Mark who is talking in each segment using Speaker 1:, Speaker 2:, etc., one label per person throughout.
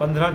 Speaker 1: 15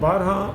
Speaker 1: 12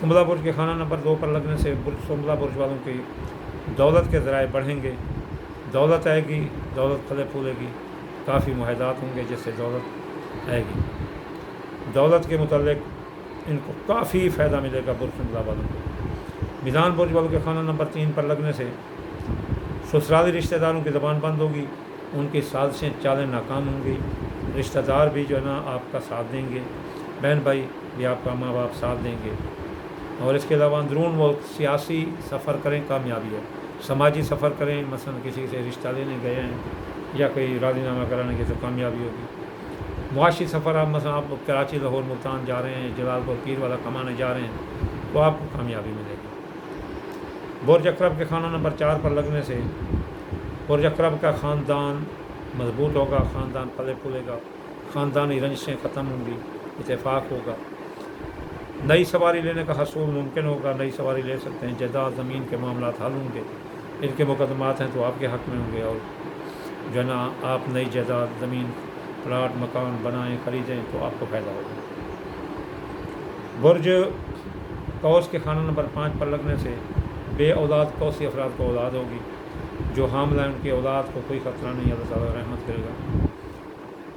Speaker 1: سنبلہ برج کے خانہ نمبر 2 پر لگنے سے سنبلہ برج والوں کی دولت کے ذرائع بڑھیں گے، دولت آئے گی، دولت پھلے پھولے گی، کافی معاہدات ہوں گے جس سے دولت آئے گی۔ دولت کے متعلق ان کو کافی فائدہ ملے گا برج سنبلہ والوں کو۔ میزان برج والوں کے خانہ نمبر 3 پر لگنے سے سسرالی رشتہ داروں کی زبان بند ہوگی، ان کی سازشیں چالیں ناکام ہوں گی، رشتہ دار بھی جو ہے نا آپ کا ساتھ دیں گے، بہن بھائی بھی آپ کا ماں باپ ساتھ دیں گے۔ اور اس کے علاوہ اندرون ملک سیاسی سفر کریں، کامیابی ہے۔ سماجی سفر کریں، مثلا کسی سے رشتہ لینے گئے ہیں یا کوئی راضی نامہ کرانے کے تو کامیابی ہوگی۔ معاشی سفر مثلا آپ کراچی، لاہور، ملتان جا رہے ہیں، جلال پور، پیر والا کمانے جا رہے ہیں تو آپ کو کامیابی ملے گی۔ برج اقرب کے خانہ نمبر 4 پر لگنے سے برج اقرب کا خاندان مضبوط ہوگا، خاندان پھلے پھولے گا، خاندانی رنجشیں ختم ہوں گی، اتفاق ہوگا، نئی سواری لینے کا حصول ممکن ہوگا، نئی سواری لے سکتے ہیں، جائیداد زمین کے معاملات حل ہوں گے، ان کے مقدمات ہیں تو آپ کے حق میں ہوں گے، اور جو ہے نا آپ نئی جائیداد زمین پلاٹ مکان بنائیں خریدیں تو آپ کو فائدہ ہوگا۔ برج قوس کے خانہ نمبر 5 پر لگنے سے بے اولاد قوسی افراد کو اولاد ہوگی، جو حاملہ ہیں ان کی اولاد کو کوئی خطرہ نہیں، اللہ تعالیٰ رحمت کرے گا۔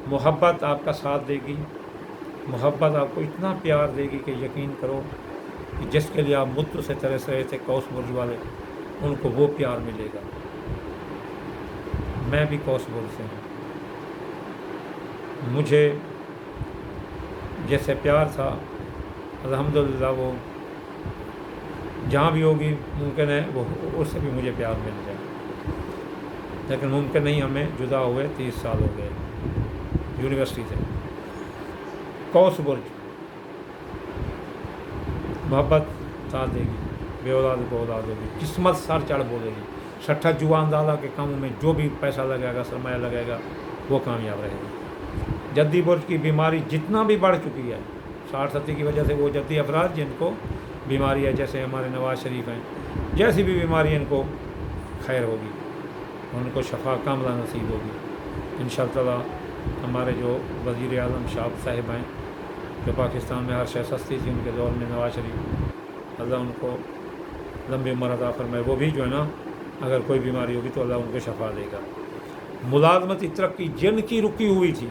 Speaker 1: محبت آپ کا ساتھ دے گی، محبت آپ کو اتنا پیار دے گی کہ یقین کرو کہ جس کے لیے آپ مدت سے ترس رہے تھے قوس برج والے، ان کو وہ پیار ملے گا۔ میں بھی قوس برج سے ہوں، مجھے جیسے پیار تھا الحمدللہ وہ جہاں بھی ہوگی ممکن ہے وہ اس سے بھی مجھے پیار مل جائے، لیکن ممکن نہیں، ہمیں جدا ہوئے 30 سال ہو گئے یونیورسٹی سے۔ قوس برج محبت ساتھ دے گی، بے اولاد کو اولاد ہوگی، قسمت سر چڑھ بولے گی، سٹھا جوا اندازہ کے کاموں میں جو بھی پیسہ لگے گا، سرمایہ لگے گا، وہ کامیاب رہے گی۔ جدی برج کی بیماری جتنا بھی بڑھ چکی ہے 60-70 کی وجہ سے، وہ جدی افراد جن کو بیماری ہے، جیسے ہمارے نواز شریف ہیں، جیسی بھی بیماری ان کو خیر ہوگی، ان کو شفا کاملہ نصیب ہوگی انشاءاللہ تعالیٰ۔ ہمارے جو وزیر اعظم شاہ صاحب ہیں، جو پاکستان میں ہر شے سستی تھی ان کے دور میں، نواز شریف، اللہ ان کو لمبی عمر عطا فرمائے، وہ بھی جو ہے نا اگر کوئی بیماری ہوگی تو اللہ ان کو شفا دے گا۔ ملازمتی ترقی جن کی رکی ہوئی تھی،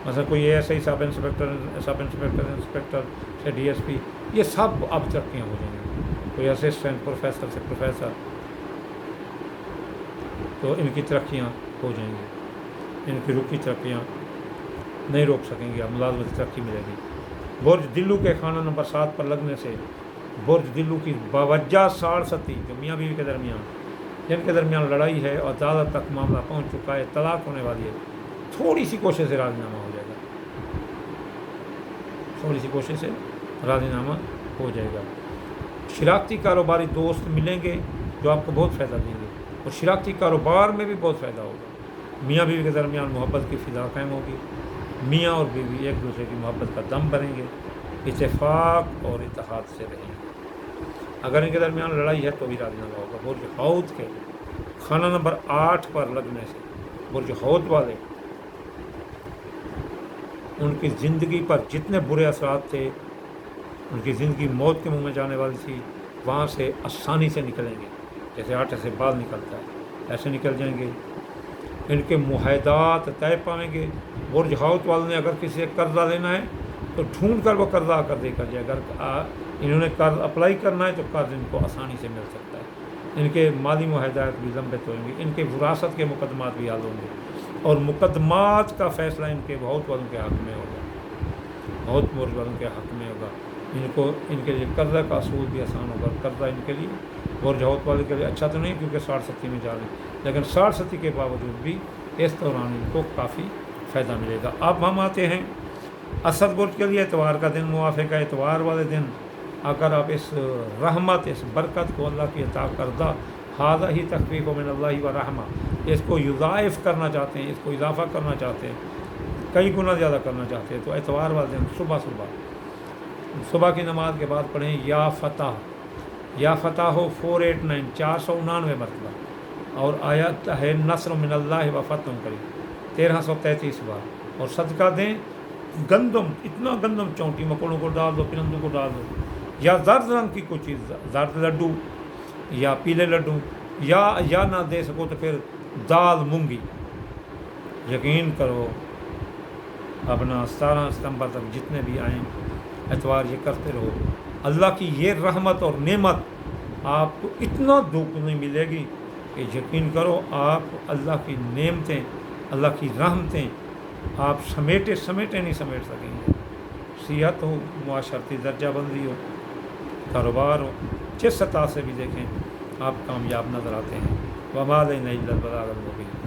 Speaker 1: مثلا کوئی ایسے ہی سب انسپکٹر سے ڈی ایس پی، یہ سب اب ترقیاں ہو جائیں گی، کوئی اسسٹنٹ پروفیسر سے پروفیسر، تو ان کی ترقیاں ہو جائیں گی، ان کی رکی ترقیاں نہیں روک سکیں گے، اب ملازمتی ترقی ملے گی۔ برج دلو کے خانہ نمبر 7 پر لگنے سے برج دلو کی باوجہ 60 جو میاں بیوی کے درمیان، جن کے درمیان لڑائی ہے اور عدالت تک معاملہ پہنچ چکا ہے، طلاق ہونے والی ہے، تھوڑی سی کوشش سے راضی نامہ ہو جائے گا، تھوڑی سی کوشش سے راضی نامہ ہو جائے گا۔ شراکتی کاروباری دوست ملیں گے جو آپ کو بہت فائدہ دیں گے، اور شراکتی کاروبار میں بھی بہت فائدہ ہوگا۔ میاں بیوی کے درمیان محبت کی فضا قائم ہوگی، میاں اور بیوی ایک دوسرے کی محبت کا دم بھریں گے، اتفاق اور اتحاد سے رہیں گے۔ اگر ان کے درمیان لڑائی ہے تو بھی راضی نامہ ہوگا۔ برج حوت کے خانہ نمبر 8 پر لگنے سے برج حوت والے، ان کی زندگی پر جتنے برے اثرات تھے، ان کی زندگی موت کے منہ میں جانے والی تھی، وہاں سے آسانی سے نکلیں گے، جیسے آٹے سے بال نکلتا ہے ایسے نکل جائیں گے۔ ان کے معاہدات طے پائیں گے۔ برج حوت والوں نے اگر کسی سے قرضہ لینا ہے تو ڈھونڈ کر وہ قرضہ آ کر دے کر جائے، اگر انہوں نے قرض اپلائی کرنا ہے تو قرض ان کو آسانی سے مل سکتا ہے۔ ان کے مالی معاہدات بھی لمبے ہوئیں گے، ان کے وراثت کے مقدمات بھی حل ہوں گے، اور مقدمات کا فیصلہ ان کے حوت والوں کے حق میں ہوگا، حوت برج والوں کے حق میں ہوگا۔ ان کے لیے قرضہ کا اصول بھی آسان ہوگا، قرضہ ان کے لیے برج حوت والے کے لیے اچھا تو نہیں کیونکہ 60-70 میں جا رہے ہیں، لیکن 60-70 کے باوجود بھی اس دوران ان کو کافی فائدہ ملے گا۔ اب ہم آتے ہیں اسد برج کے لیے۔ اتوار کا دن موافق ہے، اتوار والے دن اگر آپ اس رحمت، اس برکت کو اللہ کی عطا کردہ ھذا ہی تخفیف من اللہ و رحمہ، اس کو یضاعف کرنا چاہتے ہیں، اس کو اضافہ کرنا چاہتے ہیں، کئی گنا زیادہ کرنا چاہتے ہیں، تو اتوار والے دن صبح کی نماز کے بعد پڑھیں یا فتح ہو 489 499 مرتبہ، اور آیت ہے نصر من اللہ و فتح قریب 1333 بار، اور صدقہ دیں گندم، اتنا گندم چونٹی مکوڑوں کو ڈال دو، پرندوں کو ڈال دو، یا زرد رنگ کی کوئی چیز، زرد لڈو یا پیلے لڈو، یا نہ دے سکو تو پھر دال مونگی. یقین کرو اپنا 17 ستمبر تک جتنے بھی آئیں اتوار یہ کرتے رہو، اللہ کی یہ رحمت اور نعمت آپ کو اتنا دکھ نہیں ملے گی کہ یقین کرو آپ اللہ کی نعمتیں، اللہ کی رحمتیں آپ سمیٹے نہیں سمیٹ سکیں گے. صحت ہو، معاشرتی درجہ بندی ہو، کاروبار ہو، جس سطح سے بھی دیکھیں آپ کامیاب نظر آتے ہیں. وما علینا الا البلاغ المبین.